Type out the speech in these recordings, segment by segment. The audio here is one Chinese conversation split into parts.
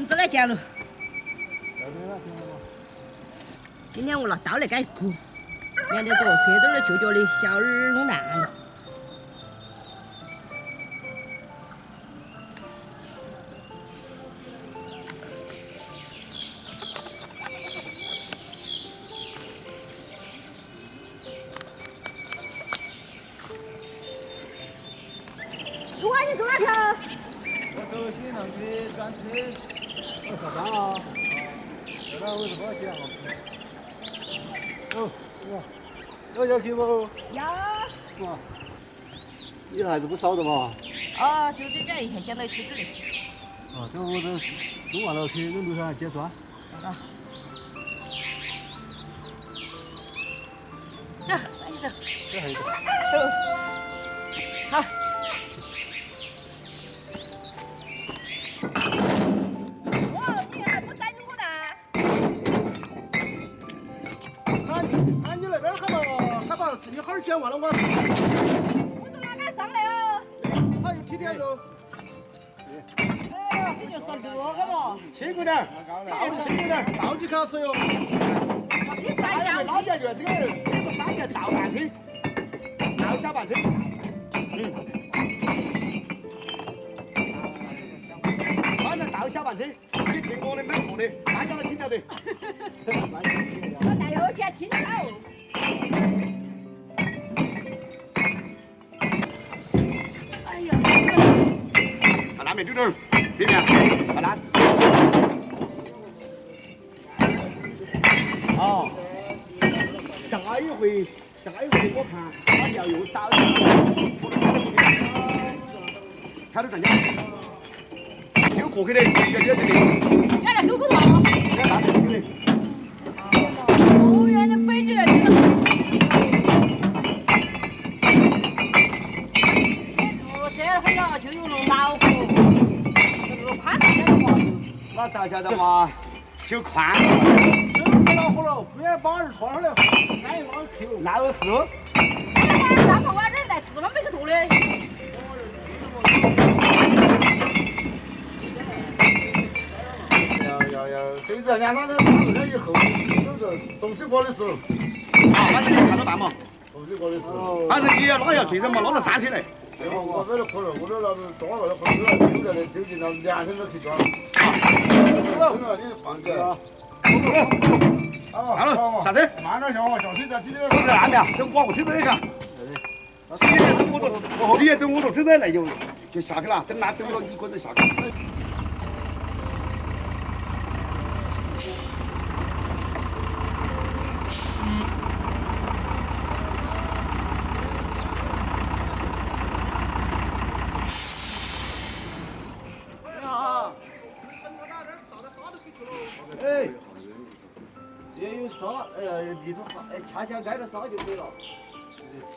子来捡了。今天我拿刀来给它割，免得着隔着的脚脚的小儿弄烂了。哥，你走哪条？我走新上去转车。上班啊？在那为什么这样啊？要去不？要。是吧？你还是不少的嘛？哦，就这点一天捡到一车子的。哦，这我这弄完了去路上捡砖。啊。走，那你走。这还有。走。好。哦，你还不带路的？你那边还把自己哈捡完了我。我从哪个上来哦？还有几点钟？哎呦，这就是6个了。辛苦点，辛苦点，倒几卡水哟。这才小老家院这个是当年倒半车，倒小半车。反正倒小半车，你听我的没错的，大家都听了的。我带有钱听到。哎呀！把拉面丢点，这边把拉。哦，下一回我看他要用少点，开到站家，有过去的，要这里。要来勾勾毛。好远的北京人。这会儿就有了老虎，这个宽大点的嘛。那咋晓得嘛？就宽。这老虎了，不然把儿拖上来，挨老去。那个是。大胖娃这儿来4万没个多的。要，对人家那个4年以后，就是东西过的时候。啊，反正你看着办嘛。东西过的时候。反正你要拉要最少嘛，拉到3车来。我这儿可能，我这那是多了，朋友丢在那丢进了2天都去抓。好，你放这啊。好了，下车。慢点下哦，下车再记得。这是安的，这我车子也看。10月走我坐车子来就下去了，等他走了一个人下去。哎，也有沙，地头沙，恰恰挨着沙就可以了。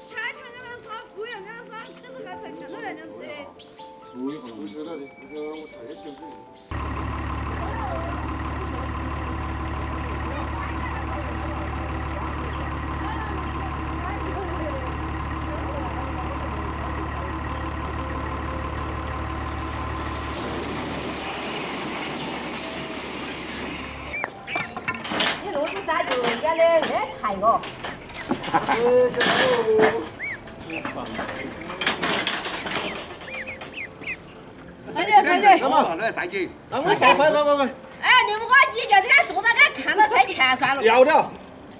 恰恰那个沙，不要那个沙，这个才看到来这样子。不知道的，我太久了。咱就演的那台哦。赛姐，来赛姐。我赛快。哎，你们你叫这个坐到俺看到赛钱算了。要的。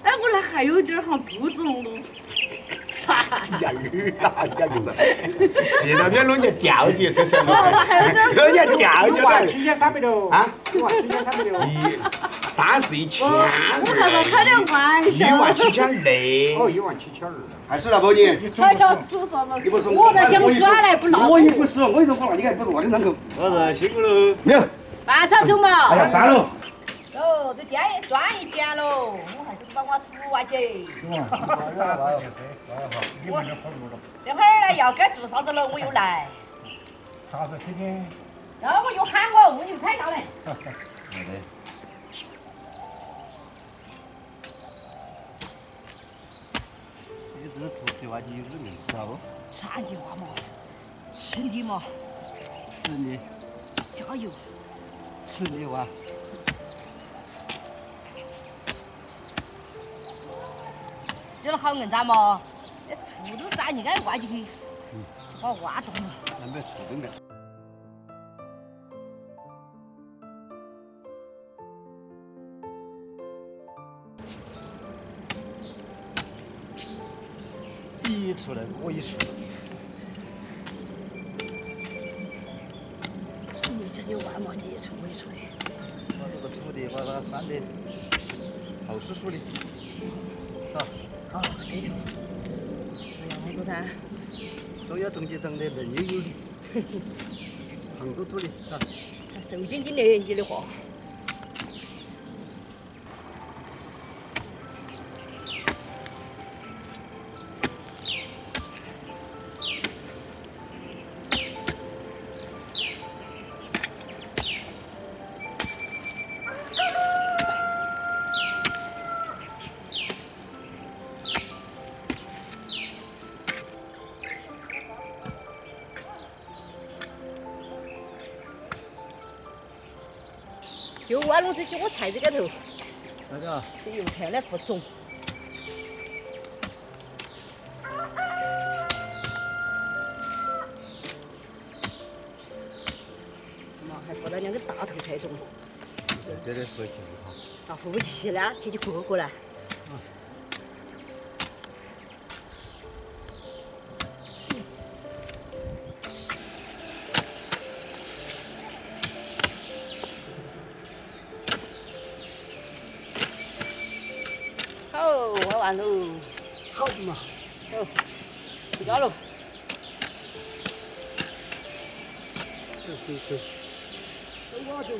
哎，我那还有点像肚子弄的。啥？呀，就是去那边弄点吊起是什么？弄点吊起来。取钱360啊？取钱360。3是1000。我还在开点玩笑。17000哦，17000。还是那包你？还叫吃啥子？你不是我都想耍来不闹。我也不是，我跟你说我那你还不是我的人口。老子辛苦了。没有。饭炒走嘛。哎呀，算了。哦，这店也赚一捡喽，我还是把我图啊姐。我这会儿来要该做啥子了，我又来。啥子天天？然后我又喊我，我又开下来。你这做计划你有能力知道不？啥计划嘛？身体嘛。是你。加油。吃牛啊！觉得好硬扎嘛？那醋都扎你该挖进去，把它挖动了。那没醋的没。一出来我一出。你这就挖嘛，你出一出的。把这个土地把它翻得好舒服的，啊，哦，对头，是样子噻。都要种起长得嫩悠悠的，胖嘟嘟的，啊。瘦精精的你的货。就挖弄这几个菜这个头，那个这油菜来复种。嘛，还复了2个大头菜种，这里回去哈。咋复不齐呢？姐姐过过来。好，挖完喽，好嘛，走，回家喽。走。都挖走。